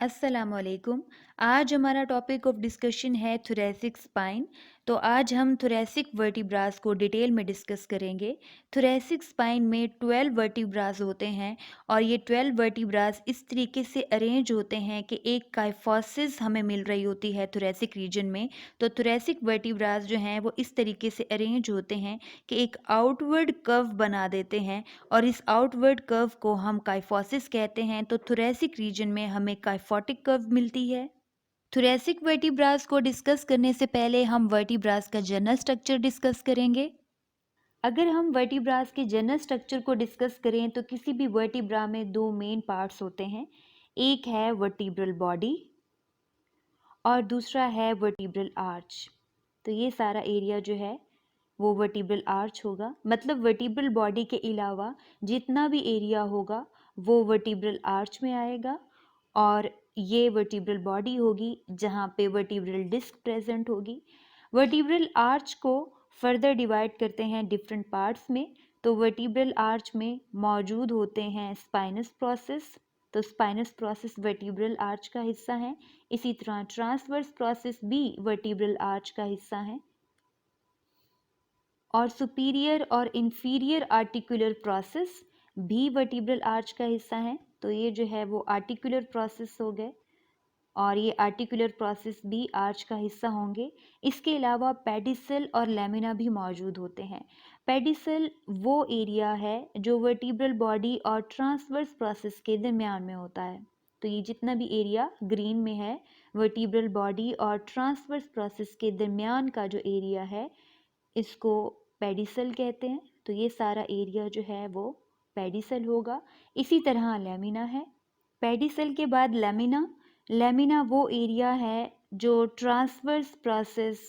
अस्सलामुअलैकुम। आज हमारा टॉपिक ऑफ डिस्कशन है थोरैसिक स्पाइन। तो आज हम थोरैसिक वर्टिब्रास को डिटेल में डिस्कस करेंगे। थोरैसिक स्पाइन में 12 वर्टिब्रास होते हैं और ये 12 वर्टिब्रास इस तरीके से अरेंज होते हैं कि एक काइफोसिस हमें मिल रही होती है थोरैसिक रीजन में। तो थोरैसिक वर्टिब्रास जो हैं वो इस तरीके से अरेंज होते हैं कि एक आउटवर्ड कर्व बना देते हैं और इस आउटवर्ड कर्व को हम काइफोसिस कहते हैं। तो थोरैसिक रीजन में हमें काइफोटिक कर्व मिलती है। थोरैसिक वर्टिब्रास को डिस्कस करने से पहले हम वर्टिब्रास का जनरल स्ट्रक्चर डिस्कस करेंगे। अगर हम वर्टिब्रास के जनरल स्ट्रक्चर को डिस्कस करें तो किसी भी वर्टिब्रा में दो मेन पार्ट्स होते हैं। एक है वर्टिब्रल बॉडी और दूसरा है वर्टिब्रल आर्च। तो ये सारा एरिया जो है वो वर्टिब्रल आर्च होगा, मतलब वर्टिब्रल बॉडी के अलावा जितना भी एरिया होगा वो वर्टिब्रल आर्च में आएगा। और ये वर्टिब्रल बॉडी होगी जहाँ पे वर्टिब्रल डिस्क प्रेजेंट होगी। वर्टिब्रल आर्च को फर्दर डिवाइड करते हैं डिफरेंट पार्ट्स में। तो वर्टिब्रल आर्च में मौजूद होते हैं स्पाइनस प्रोसेस। तो स्पाइनस प्रोसेस वर्टिब्रल आर्च का हिस्सा है। इसी तरह ट्रांसवर्स प्रोसेस भी वर्टिब्रल आर्च का हिस्सा है। और सुपीरियर और इंफीरियर आर्टिकुलर प्रोसेस भी वर्टिब्रल आर्च का हिस्सा है। तो ये जो है वो आर्टिकुलर प्रोसेस हो गए और ये आर्टिकुलर प्रोसेस भी आर्च का हिस्सा होंगे। इसके अलावा पेडिसल और लेमिना भी मौजूद होते हैं। पेडिसल वो एरिया है जो वर्टिब्रल बॉडी और ट्रांसवर्स प्रोसेस के दरमियान में होता है। तो ये जितना भी एरिया ग्रीन में है वर्टिब्रल बॉडी और ट्रांसवर्स प्रोसेस के दरमियान का जो एरिया है इसको पेडिसल कहते हैं। तो ये सारा एरिया जो है वो पेडिसल होगा। इसी तरह लेमिना है। पेडिसल के बाद लेमिना। लेमिना वो एरिया है जो ट्रांसवर्स प्रोसेस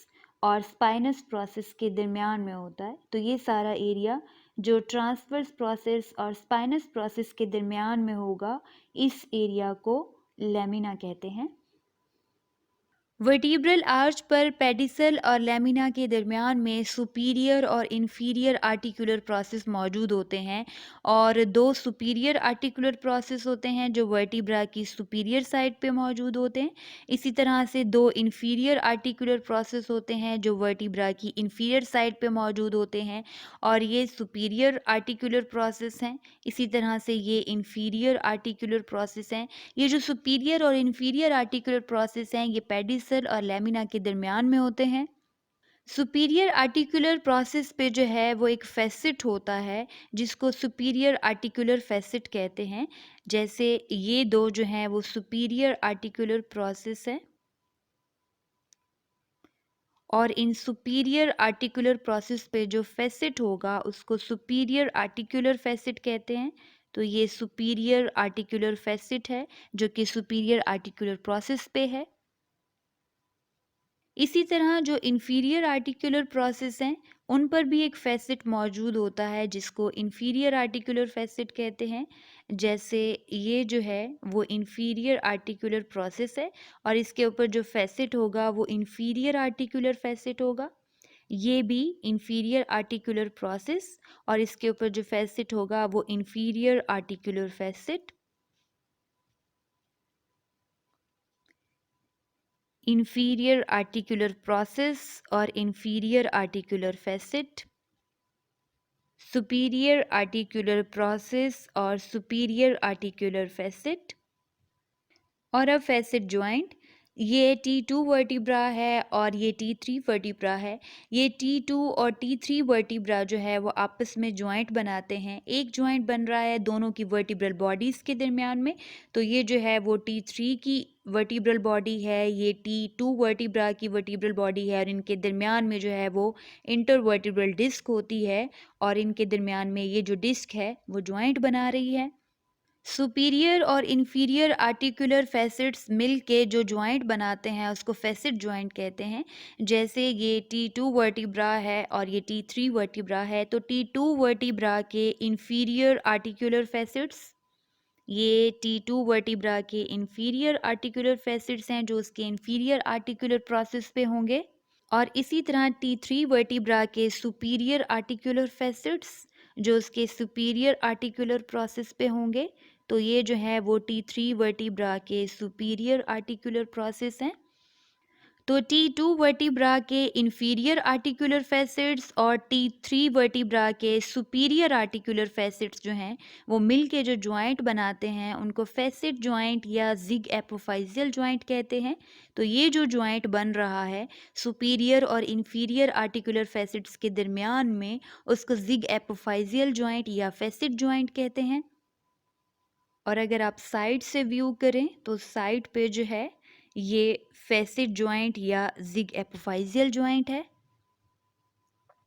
और स्पाइनस प्रोसेस के दरमियान में होता है। तो ये सारा एरिया जो ट्रांसवर्स प्रोसेस और स्पाइनस प्रोसेस के दरमियान में होगा इस एरिया को लेमिना कहते हैं। वर्टिब्रल आर्च पर पेडिसल और लेमिना के दरमियान में सुपीरियर और इंफीरियर आर्टिकुलर प्रोसेस मौजूद होते हैं और दो सुपीरियर आर्टिकुलर प्रोसेस होते हैं जो वर्टिब्रा की सुपीरियर साइड पे मौजूद होते हैं। इसी तरह से दो इंफीरियर आर्टिकुलर प्रोसेस होते हैं जो वर्टिब्रा की इंफीरियर साइड पे मौजूद होते हैं और ये सुपीरियर आर्टिकुलर प्रोसेस हैं। इसी तरह से ये इंफीरियर आर्टिकुलर प्रोसेस हैं। ये जो सुपीरियर और इंफीरियर आर्टिकुलर प्रोसेस हैं ये पेडिसल और लेमिना के दरमियान में होते हैं। सुपीरियर आर्टिकुलर प्रोसेस पे जो है वो एक फैसिट होता है जिसको सुपीरियर आर्टिकुलर फैसिट कहते हैं। जैसे ये दो जो हैं वो सुपीरियर आर्टिकुलर प्रोसेस है और इन सुपीरियर आर्टिकुलर प्रोसेस पे जो फैसिट होगा उसको सुपीरियर आर्टिकुलर फैसिट कहते हैं। तो ये सुपीरियर आर्टिकुलर फैसिट है जो कि सुपीरियर आर्टिकुलर प्रोसेस पे है। इसी तरह जो इंफीरियर आर्टिकुलर प्रोसेस हैं उन पर भी एक फैसिट मौजूद होता है जिसको इंफीरियर आर्टिकुलर फैसिट कहते हैं। जैसे ये जो है वो इंफीरियर आर्टिकुलर प्रोसेस है और इसके ऊपर जो फैसिट होगा वो इंफीरियर आर्टिकुलर फैसिट होगा। ये भी इंफीरियर आर्टिकुलर प्रोसेस और इसके ऊपर जो फैसिट होगा वो inferior articular facet. Inferior articular process और inferior articular facet. Superior articular process और सुपीरियर आर्टिकुलर फैसिट। और अब फैसिट जॉइंट। ये T2 वर्टिब्रा है और ये T3 वर्टिब्रा है। ये T2 और T3 वर्टिब्रा जो है वो आपस में जॉइंट बनाते हैं। एक जॉइंट बन रहा है दोनों की वर्टिब्रल बॉडीज़ के दरमियान में। तो ये जो है वो T3 की वर्टिब्रल बॉडी है, ये T2 वर्टिब्रा की वर्टिब्रल बॉडी है और इनके दरमियान में जो है वो इंटरवर्टिब्रल डिस्क होती है और इनके दरमियान में ये जो डिस्क है वो जॉइंट बना रही है। सुपीरियर और इंफीरियर आर्टिकुलर फैसिट्स मिल के जो जॉइंट बनाते हैं उसको फैसिट जॉइंट कहते हैं। जैसे ये T2 वर्टिब्रा है और ये T3 वर्टिब्रा है। तो T2 वर्टिब्रा के इंफीरियर आर्टिकुलर फैसिट्स, ये T2 वर्टिब्रा के इंफीरियर आर्टिकुलर फैसिट्स हैं जो उसके इंफीरियर आर्टिकुलर प्रोसेस पे होंगे। और इसी तरह T3 वर्टिब्रा के सुपीरियर आर्टिकुलर फैसिट्स जो उसके सुपीरियर आर्टिकुलर प्रोसेस पे होंगे। तो ये जो है वो T3 वर्टिब्रा के सुपीरियर आर्टिकुलर प्रोसेस हैं। तो T2 वर्टिब्रा के इंफीरियर आर्टिकुलर फैसेट्स और T3 वर्टिब्रा के सुपीरियर आर्टिकुलर फैसेट्स जो हैं वो मिल के जो जॉइंट बनाते हैं उनको फैसेट जॉइंट या जिग एपोफाइजियल जॉइंट कहते हैं। तो ये जो जॉइंट बन रहा है सुपीरियर और इंफीरियर आर्टिकुलर फैसेट्स के दरमियान में, उसको जिग एपोफाइजियल जॉइंट या फैसेट जॉइंट कहते हैं। और अगर आप साइड से व्यू करें तो साइड पे जो है ये फैसेट जॉइंट या जिग एपोफाइजियल जॉइंट है।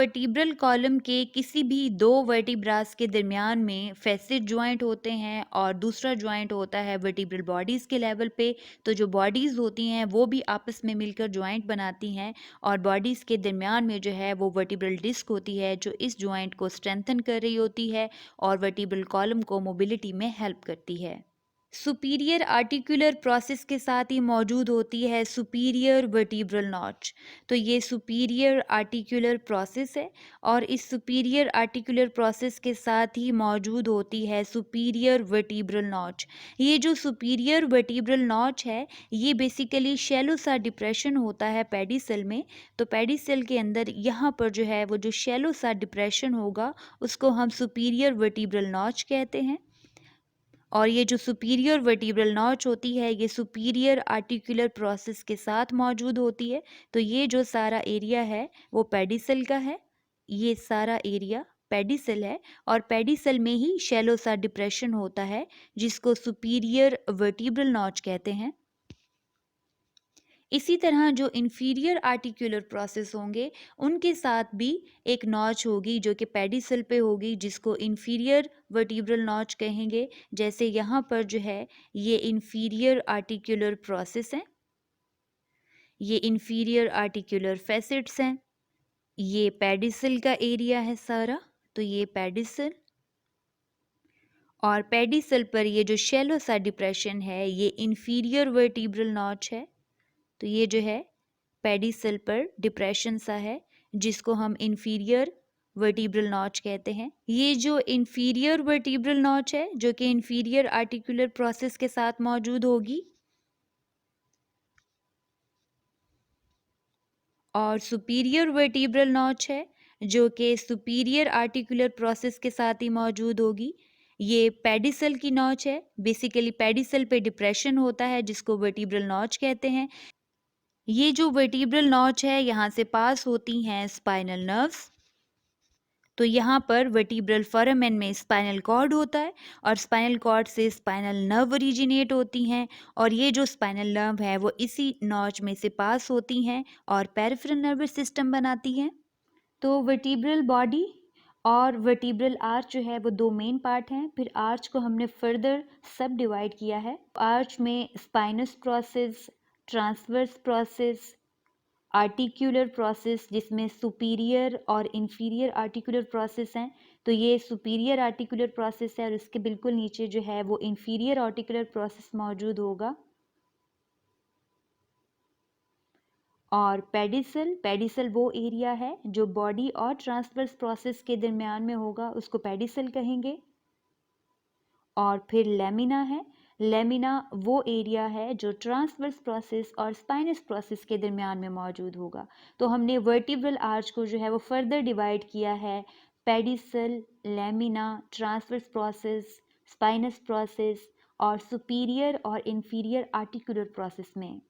वर्टिब्रल कॉलम के किसी भी दो वर्टिब्रास के दरमियान में फैसेट जॉइंट होते हैं और दूसरा जॉइंट होता है वर्टिब्रल बॉडीज़ के लेवल पे। तो जो बॉडीज़ होती हैं वो भी आपस में मिलकर जॉइंट बनाती हैं और बॉडीज़ के दरमियान में जो है वो वर्टिब्रल डिस्क होती है जो इस जॉइंट को स्ट्रेंथन कर रही होती है और वर्टिब्रल कॉलम को मोबिलिटी में हेल्प करती है। सुपीरियर आर्टिकुलर प्रोसेस के साथ ही मौजूद होती है सुपीरियर वर्टिब्रल नॉच। तो ये सुपीरियर आर्टिकुलर प्रोसेस है और इस सुपीरियर आर्टिकुलर प्रोसेस के साथ ही मौजूद होती है सुपीरियर वर्टिब्रल नॉच। ये जो सुपीरियर वर्टिब्रल नॉच है ये बेसिकली शैलो सा डिप्रेशन होता है पेडिसल में। तो पेडिसल के अंदर यहाँ पर जो है वो जो शैलो सा डिप्रेशन होगा उसको हम सुपीरियर वर्टिब्रल नॉच कहते हैं। और ये जो सुपीरियर वर्टिब्रल नॉच होती है ये सुपीरियर आर्टिकुलर प्रोसेस के साथ मौजूद होती है। तो ये जो सारा एरिया है वो पेडिसल का है, ये सारा एरिया पेडिसल है और पेडिसल में ही शैलो सा डिप्रेशन होता है जिसको सुपीरियर वर्टिब्रल नॉच कहते हैं। इसी तरह जो इंफीरियर आर्टिकुलर प्रोसेस होंगे उनके साथ भी एक नॉच होगी जो कि पेडिसल पे होगी जिसको इंफीरियर वर्टिब्रल नॉच कहेंगे। जैसे यहाँ पर जो है ये इंफीरियर आर्टिकुलर प्रोसेस है, ये इंफीरियर आर्टिकुलर फैसेट्स हैं, ये पेडिसल का एरिया है सारा। तो ये पेडिसल और पेडिसल पर ये जो शैलो सा डिप्रेशन है ये इंफीरियर वर्टिब्रल नॉच है। तो ये जो है पेडिसल पर डिप्रेशन सा है जिसको हम इंफीरियर वर्टिब्रल नॉच कहते हैं। ये जो इंफीरियर वर्टिब्रल नॉच है जो कि इंफीरियर आर्टिकुलर प्रोसेस के साथ मौजूद होगी और सुपीरियर वर्टिब्रल नॉच है जो कि सुपीरियर आर्टिकुलर प्रोसेस के साथ ही मौजूद होगी। ये पेडिसल की नॉच है, बेसिकली पेडिसल पे डिप्रेशन होता है जिसको वर्टिब्रल नॉच कहते हैं। ये जो वर्टिब्रल नॉच है यहाँ से पास होती हैं स्पाइनल नर्व्स। तो यहाँ पर वर्टिब्रल फोरामेन में स्पाइनल कॉर्ड होता है और स्पाइनल कॉर्ड से स्पाइनल नर्व ओरिजिनेट होती हैं और ये जो स्पाइनल नर्व है वो इसी नॉच में से पास होती हैं और पेरिफेरल नर्वस सिस्टम बनाती हैं। तो वर्टिब्रल बॉडी और वर्टिब्रल आर्च जो है वो दो मेन पार्ट हैं। फिर आर्च को हमने फर्दर सब डिवाइड किया है। आर्च में spinous process, transverse process, articular process जिसमें सुपीरियर और इंफीरियर आर्टिकुलर प्रोसेस हैं। तो ये सुपीरियर आर्टिकुलर प्रोसेस है और इसके बिल्कुल नीचे जो है वो इंफीरियर आर्टिकुलर प्रोसेस मौजूद होगा। और पेडिसल वो एरिया है जो बॉडी और ट्रांसवर्स प्रोसेस के दरमियान में होगा, उसको पेडिसल कहेंगे। और फिर लेमिना है, लेमिना वो एरिया है जो ट्रांसवर्स प्रोसेस और स्पाइनस प्रोसेस के दरमियान में मौजूद होगा। तो हमने वर्टिब्रल आर्च को जो है वो फर्दर डिवाइड किया है pedicel, lamina, transverse process, spinous process और सुपीरियर और इंफीरियर आर्टिकुलर प्रोसेस में।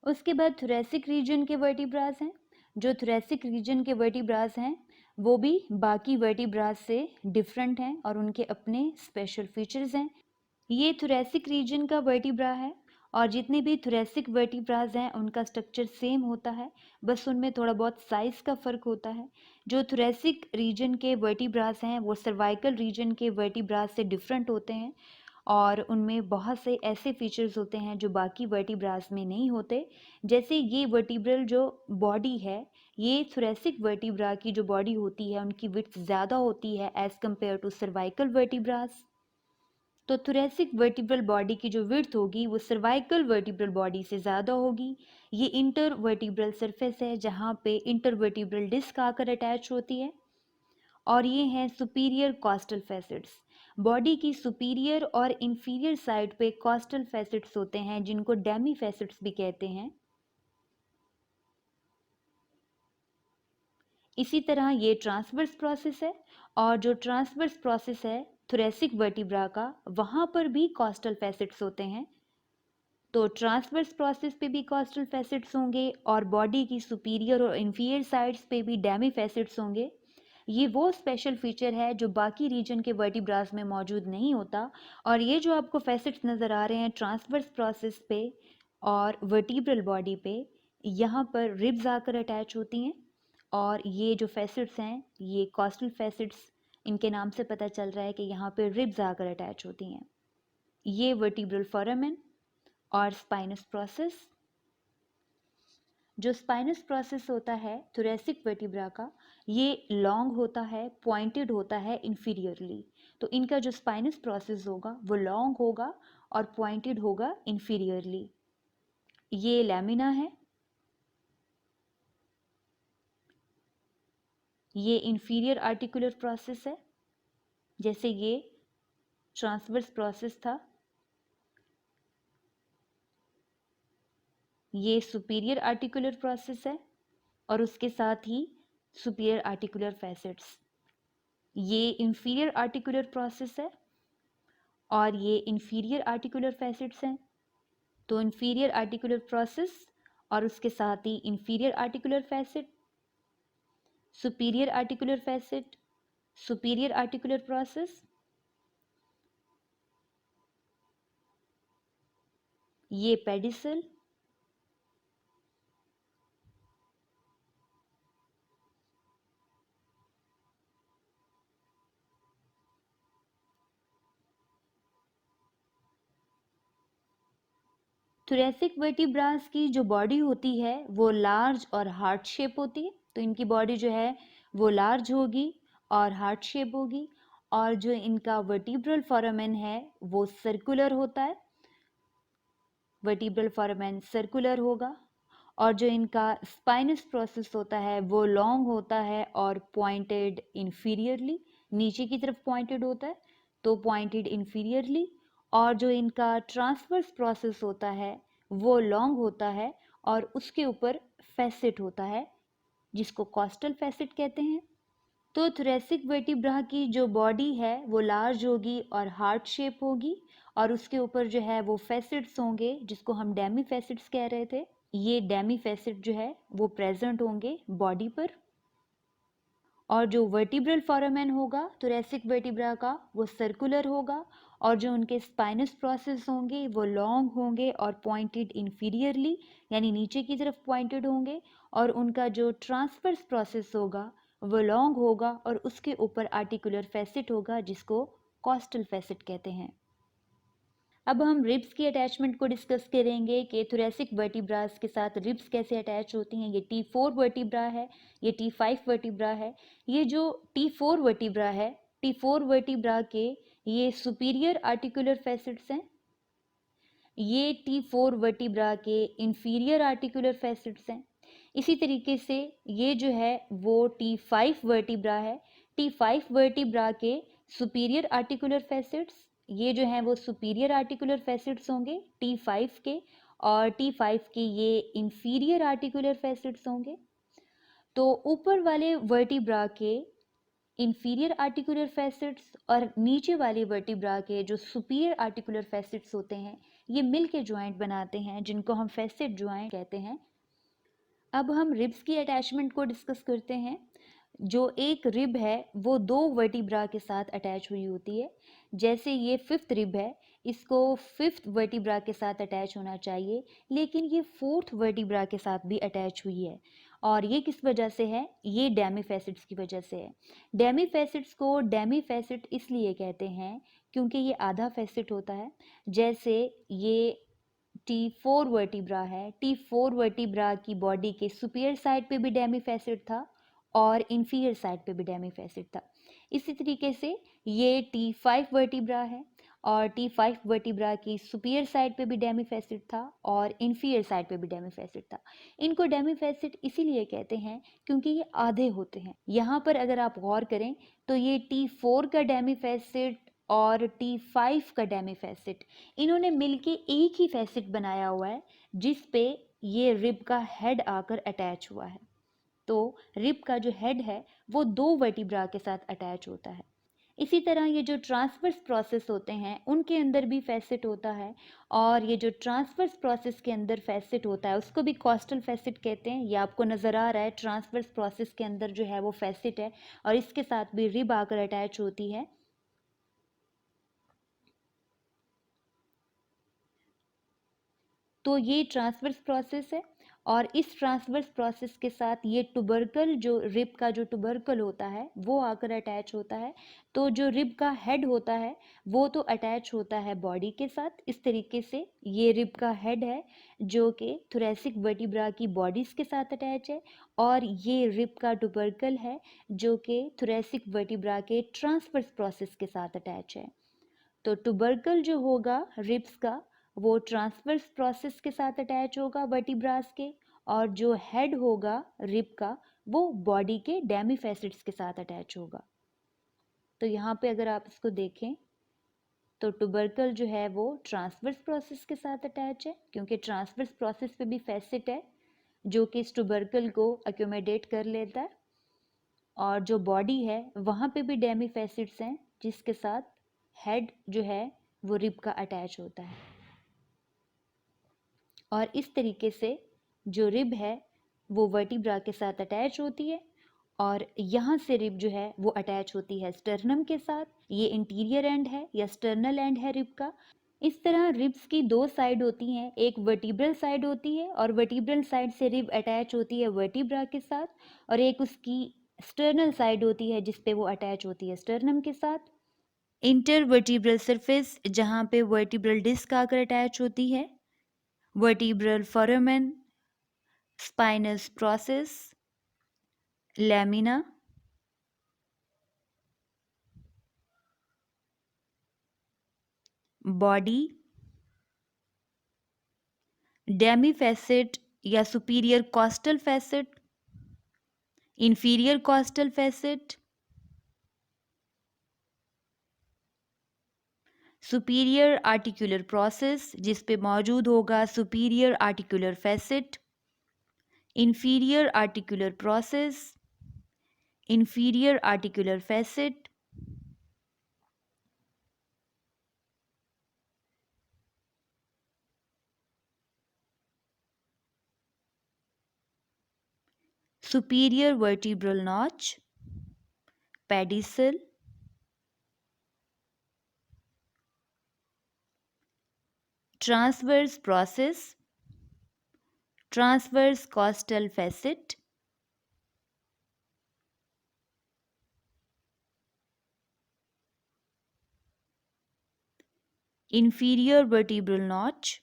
उसके बाद थोरेसिक रीजन के वर्टिब्रास हैं। जो थोरेसिक रीजन के वर्टिब्रास हैं वो भी बाकी वर्टिब्रास से डिफरेंट हैं और उनके अपने स्पेशल फीचर्स हैं। ये थोरेसिक रीजन का वर्टिब्रा है और जितने भी थोरेसिक वर्टिब्रास हैं उनका स्ट्रक्चर सेम होता है, बस उनमें थोड़ा बहुत साइज़ का फ़र्क होता है। जो थोरेसिक रीजन के वर्टिब्रास हैं वो सर्वाइकल रीजन के वर्टिब्रास से डिफरेंट होते हैं और उनमें बहुत से ऐसे फीचर्स होते हैं जो बाकी वर्टिब्रास में नहीं होते। जैसे ये वर्टिब्रल जो बॉडी है, ये थोरेसिक वर्टिब्रा की जो बॉडी होती है उनकी विड्थ ज़्यादा होती है as compare to cervical vertebras. तो थोरेसिक वर्टिब्रल बॉडी की जो विड्थ होगी वो सर्वाइकल वर्टिब्रल बॉडी से ज़्यादा होगी। ये इंटर वर्टिब्रल सरफेस है जहाँ पे इंटर वर्टिब्रल डिस्क आकर अटैच होती है। और ये हैं सुपीरियर कॉस्टल फैसेट्स। बॉडी की सुपीरियर और इंफीरियर साइड पे कॉस्टल फैसेट्स होते हैं जिनको डेमी फैसेट्स भी कहते हैं। इसी तरह ये ट्रांसवर्स प्रोसेस है, और जो ट्रांसवर्स प्रोसेस है थोरेसिक वर्टिब्रा का, वहां पर भी कॉस्टल फैसेट्स होते हैं। तो ट्रांसवर्स प्रोसेस पे भी कॉस्टल फैसेट्स होंगे और बॉडी की सुपीरियर और इंफीरियर साइड्स पे भी डेमी फैसेट्स होंगे। ये वो स्पेशल फीचर है जो बाकी रीजन के वर्टिब्रास में मौजूद नहीं होता। और ये जो आपको फैसेट्स नज़र आ रहे हैं ट्रांसवर्स प्रोसेस पे और वर्टिब्रल बॉडी पे, यहाँ पर रिब्स आकर अटैच होती हैं, और ये जो फैसेट्स हैं ये कॉस्टल फैसेट्स, इनके नाम से पता चल रहा है कि यहाँ पे रिब्स आकर अटैच होती हैं। ये वर्टिब्रल फोरामेन और स्पाइनस प्रोसेस। जो स्पाइनस प्रोसेस होता है थोरेसिक वर्टिब्रा का, ये लॉन्ग होता है, पॉइंटेड होता है इंफीरियरली। तो इनका जो स्पाइनस प्रोसेस होगा वो लॉन्ग होगा और पॉइंटेड होगा इंफीरियरली। ये लैमिना है, ये इंफीरियर आर्टिकुलर प्रोसेस है, जैसे ये ट्रांसवर्स प्रोसेस था। ये सुपीरियर आर्टिकुलर प्रोसेस है और उसके साथ ही सुपीरियर आर्टिकुलर फैसेट्स। ये इंफीरियर आर्टिकुलर प्रोसेस है और ये इंफीरियर आर्टिकुलर फैसेट्स हैं। तो इंफीरियर आर्टिकुलर प्रोसेस और उसके साथ ही inferior articular facet, superior articular facet, superior articular process. ये पेडिसल, थोरेसिक वर्टिब्रास की जो बॉडी होती है वो लार्ज और हार्ट शेप होती है। तो इनकी बॉडी जो है वो लार्ज होगी और हार्ट शेप होगी, और जो इनका वर्टिब्रल फोरामेन है वो सर्कुलर होता है, वर्टिब्रल फोरामेन सर्कुलर होगा। और जो इनका स्पाइनस प्रोसेस होता है वो लॉन्ग होता है और पॉइंटेड इंफीरियरली, नीचे की तरफ पॉइंटेड होता है, तो पॉइंटेड इंफीरियरली। और जो इनका ट्रांसवर्स प्रोसेस होता है वो लॉन्ग होता है और उसके ऊपर फैसेट होता है जिसको कॉस्टल फैसेट कहते हैं। तो थोरेसिक वर्टिब्रा की जो बॉडी है वो लार्ज होगी और हार्ट शेप होगी, और उसके ऊपर जो है वो फैसेट्स होंगे जिसको हम डेमी फैसेट्स कह रहे थे। ये डेमी फैसेट जो है वो प्रेजेंट होंगे बॉडी पर। और जो वर्टिब्रल फोरामेन होगा थोरेसिक वर्टिब्रा का वो सर्कुलर होगा, और जो उनके स्पाइनस प्रोसेस होंगे वो लॉन्ग होंगे और पॉइंटेड इंफीरियरली, यानी नीचे की तरफ पॉइंटेड होंगे। और उनका जो ट्रांसवर्स प्रोसेस होगा वो लॉन्ग होगा और उसके ऊपर आर्टिकुलर फैसेट होगा जिसको कॉस्टल फैसेट कहते हैं। अब हम रिब्स की अटैचमेंट को डिस्कस करेंगे कि थोरेसिक वर्टिब्रास के साथ रिब्स कैसे अटैच होती हैं। ये T4 वर्टिब्रा है, ये T5 वर्टिब्रा है। ये जो T4 वर्टिब्रा है, T4 वर्टिब्रा के ये सुपीरियर आर्टिकुलर फैसेट्स हैं। ये T4 वर्टिब्रा के इंफीरियर आर्टिकुलर फैसेट्स हैं। इसी तरीके से ये जो है वो T5 वर्टिब्रा है। T5 वर्टिब्रा के सुपीरियर आर्टिकुलर फैसेट्स, ये जो हैं वो सुपीरियर आर्टिकुलर फैसेट्स होंगे T5 के, और T5 के ये इंफीरियर आर्टिकुलर फैसेट्स होंगे। तो ऊपर वाले वर्टिब्रा के इंफीरियर आर्टिकुलर फैसेट्स और नीचे वाले वर्टिब्रा के जो सुपीरियर आर्टिकुलर फैसेट्स होते हैं ये मिल के ज्वाइंट बनाते हैं जिनको हम फैसेट ज्वाइंट कहते हैं। अब हम रिब्स की अटैचमेंट को डिस्कस करते हैं। जो एक रिब है वो दो वर्टिब्रा के साथ अटैच हुई होती है। जैसे ये फिफ्थ रिब है, इसको फिफ्थ वर्टिब्रा के साथ अटैच होना चाहिए, लेकिन ये फोर्थ वर्टिब्रा के साथ भी अटैच हुई है। और ये किस वजह से है? ये डेमी फैसेट्स की वजह से है। डेमी फैसेट्स को डेमी फैसेट इसलिए कहते हैं क्योंकि ये आधा फैसेट होता है। जैसे ये T4 वर्टिब्रा है, T4 वर्टिब्रा की बॉडी के सुपीरियर साइड पे भी डेमी फैसेट था और इंफीरियर साइड पे भी डेमी फैसेट था। इसी तरीके से ये T5 वर्टिब्रा है और T5 वर्टिब्रा की सुपीरियर साइड पे भी डेमी फैसेट था और इंफीरियर साइड पे भी डेमी फैसेट था। इनको डेमी फैसेट इसीलिए कहते हैं क्योंकि ये आधे होते हैं। यहाँ पर अगर आप गौर करें तो ये T4 का डेमी फैसेट और T5 का डेमी फैसेट, इन्होंने मिलके एक ही फैसेट बनाया हुआ है जिस पे ये रिब का हेड आकर अटैच हुआ है। तो रिब का जो हेड है वो दो वर्टिब्रा के साथ अटैच होता है। इसी तरह ये जो ट्रांसवर्स प्रोसेस होते हैं उनके अंदर भी फैसेट होता है, और ये जो ट्रांसवर्स प्रोसेस के अंदर फैसेट होता है उसको भी कॉस्टल फैसेट कहते हैं। ये आपको नज़र आ रहा है, ट्रांसवर्स प्रोसेस के अंदर जो है वो फैसेट है और इसके साथ भी रिब आकर अटैच होती है। तो ये ट्रांसवर्स प्रोसेस है, और इस ट्रांसवर्स प्रोसेस के साथ ये टुबरकल, जो रिब का जो टुबरकल होता है वो आकर अटैच होता है। तो जो रिब का हेड होता है वो तो अटैच होता है बॉडी के साथ। इस तरीके से ये रिब का हेड है जो कि थोरैसिक वर्टिब्रा की बॉडीज़ के साथ अटैच है, और ये रिब का टुबरकल है जो कि थोरैसिक वर्टिब्रा के ट्रांसवर्स प्रोसेस के साथ अटैच है। तो टुबरकल जो होगा रिब्स का वो ट्रांसवर्स प्रोसेस के साथ अटैच होगा वर्टिब्रास के, और जो हेड होगा रिब का वो बॉडी के डेमी फैसेट्स के साथ अटैच होगा। तो यहाँ पे अगर आप इसको देखें तो टुबरकल जो है वो ट्रांसवर्स प्रोसेस के साथ अटैच है, क्योंकि ट्रांसवर्स प्रोसेस पे भी फैसेट है जो कि इस टुबरकल को अक्यूमेडेट कर लेता है, और जो बॉडी है वहाँ पे भी डेमी फैसेट्स हैं जिसके साथ हेड जो है वो रिब का अटैच होता है। और इस तरीके से जो रिब है वो वर्टिब्रा के साथ अटैच होती है, और यहाँ से रिब जो है वो अटैच होती है स्टर्नम के साथ। ये इंटीरियर एंड है या स्टर्नल एंड है रिब का। इस तरह रिब्स की दो साइड होती हैं, एक वर्टिब्रल साइड होती है और वर्टिब्रल साइड से रिब अटैच होती है वर्टिब्रा के साथ, और एक उसकी स्टर्नल साइड होती है जिस पे वो अटैच होती है स्टर्नम के साथ। इंटरवर्टिब्रल सरफेस, जहाँ पे वर्टिब्रल डिस्क आकर अटैच होती है, vertebral foramen, spinous process, lamina, body, demi facet या superior costal facet, inferior costal facet, superior articular process जिस पे मौजूद होगा superior articular facet, inferior articular process, inferior articular facet, superior vertebral notch, pedicel, transverse process, transverse costal facet, inferior vertebral notch,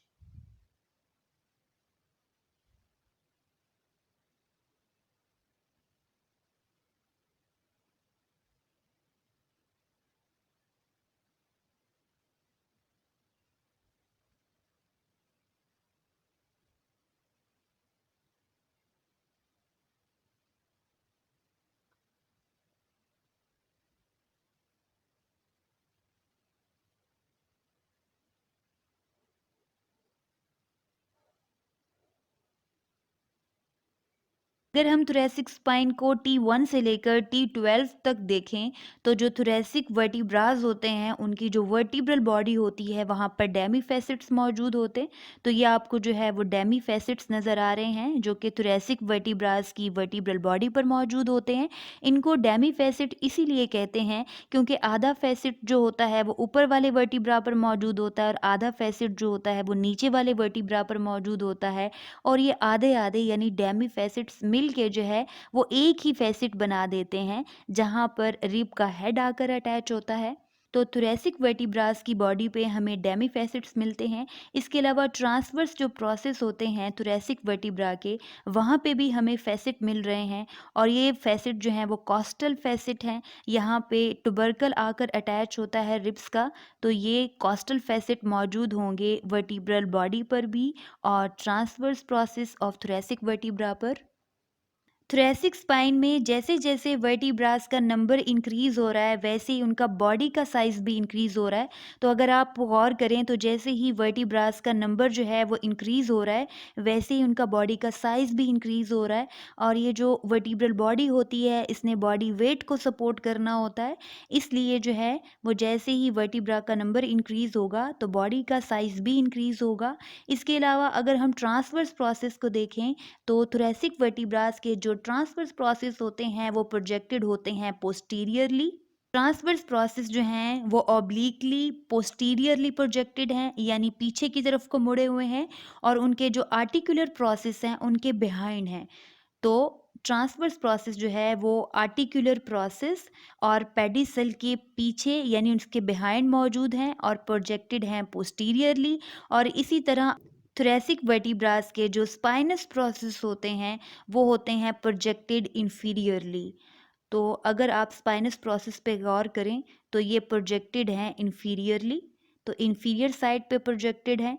अगर हम thoracic spine को T1 से लेकर T12 तक देखें तो जो थोरैसिक वर्टिब्राज होते हैं उनकी जो वर्टिब्रल बॉडी होती है वहाँ पर डेमी फैसेट्स मौजूद होते हैं। तो ये आपको जो है वो डेमी फैसेट्स नज़र आ रहे हैं जो कि थोरैसिक वर्टिब्राज की वर्टिब्रल बॉडी पर मौजूद होते हैं। इनको डेमी फैसेट इसीलिए कहते हैं क्योंकि आधा फैसेट जो होता है वो ऊपर वाले वर्टिब्रा पर मौजूद होता है और आधा फैसेट जो होता है वो नीचे वाले वर्टिब्रा पर मौजूद होता है, और ये आधे आधे यानी डेमी फैसेट्स मिल के जो है वो एक ही फैसेट बना देते हैं जहां पर रिब का हेड आकर अटैच होता है। तो थोरैसिक वर्टिब्रास की बॉडी पे हमें डेमी फैसेट्स मिलते हैं। इसके अलावा ट्रांसवर्स जो प्रोसेस होते हैं थोरैसिक वर्टिब्रा के, वहाँ पे भी हमें फैसेट मिल रहे हैं, और ये फैसेट जो हैं वो कॉस्टल फैसेट हैं। यहाँ पे टुबरकल आकर अटैच होता है रिब्स का, तो ये कॉस्टल फैसेट मौजूद होंगे वर्टिब्रल बॉडी पर भी और transverse process of thoracic vertebra पर। थोरैसिक स्पाइन में जैसे-जैसे वर्टिब्रास का नंबर इंक्रीज़ हो रहा है, वैसे ही उनका बॉडी का साइज़ भी इंक्रीज़ हो रहा है। तो अगर आप गौर करें तो जैसे ही वर्टिब्रास का नंबर जो है वो इंक्रीज़ हो रहा है, वैसे ही उनका बॉडी का साइज़ भी इंक्रीज़ हो रहा है। और ये जो वर्टिब्रल बॉडी होती है, इसने बॉडी वेट को सपोर्ट करना होता है, इसलिए जो है वो जैसे ही वर्टिब्रा का नंबर इंक्रीज़ होगा, तो बॉडी का साइज़ भी इंक्रीज़ होगा। इसके अलावा अगर हम ट्रांसवर्स प्रोसेस को देखें, तो थोरैसिक वर्टिब्रास के जो ट्रांसवर्स प्रोसेस होते हैं वो प्रोजेक्टेड होते हैं पोस्टीरियरली। ट्रांसवर्स प्रोसेस जो हैं वो ऑब्लिकली पोस्टीरियरली प्रोजेक्टेड हैं, यानी पीछे की तरफ को मुड़े हुए हैं, और उनके जो आर्टिकुलर प्रोसेस हैं उनके बिहाइंड हैं। तो ट्रांसवर्स प्रोसेस जो है वो आर्टिकुलर प्रोसेस और पेडिसल के पीछे यानी उसके बिहाइंड मौजूद हैं और प्रोजेक्टेड हैं पोस्टीरियरली। और इसी तरह थोरैसिक वर्टिब्रास के जो स्पाइनस प्रोसेस होते हैं वो होते हैं प्रोजेक्टेड इंफीरियरली। तो अगर आप स्पाइनस प्रोसेस पे गौर करें तो ये प्रोजेक्टेड हैं इंफीरियरली, तो इंफीरियर साइड पे प्रोजेक्टेड हैं।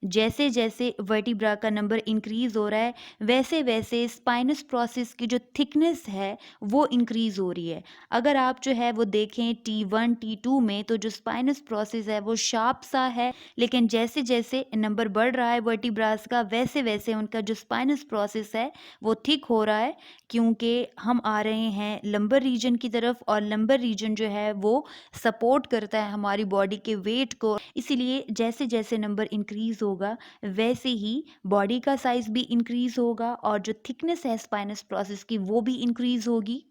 जैसे-जैसे वर्टिब्रा का नंबर इंक्रीज़ हो रहा है, वैसे-वैसे स्पाइनस प्रोसेस की जो थिकनेस है, वो इंक्रीज़ हो रही है। अगर आप जो है वो देखें T1, T2 में, तो जो स्पाइनस प्रोसेस है वो शार्प सा है, लेकिन जैसे-जैसे नंबर बढ़ रहा है वर्टिब्रास का, वैसे-वैसे उनका जो स्पाइनस प्रोसेस है, वो थिक हो रहा है, क्योंकि हम आ रहे हैं लंबर रीजन की तरफ, और लंबर रीजन जो है वो सपोर्ट करता है हमारी बॉडी के वेट को। इसीलिए जैसे-जैसे नंबर इंक्रीज़ होगा, वैसे ही बॉडी का साइज़ भी इंक्रीज़ होगा और जो थिकनेस है स्पाइनस प्रोसेस की वो भी इंक्रीज़ होगी।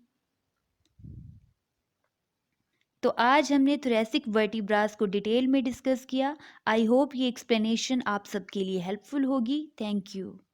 तो आज हमने थोरैसिक वर्टिब्रास को डिटेल में डिस्कस किया। आई होप ये एक्सप्लेनेशन आप सबके लिए हेल्पफुल होगी। Thank you.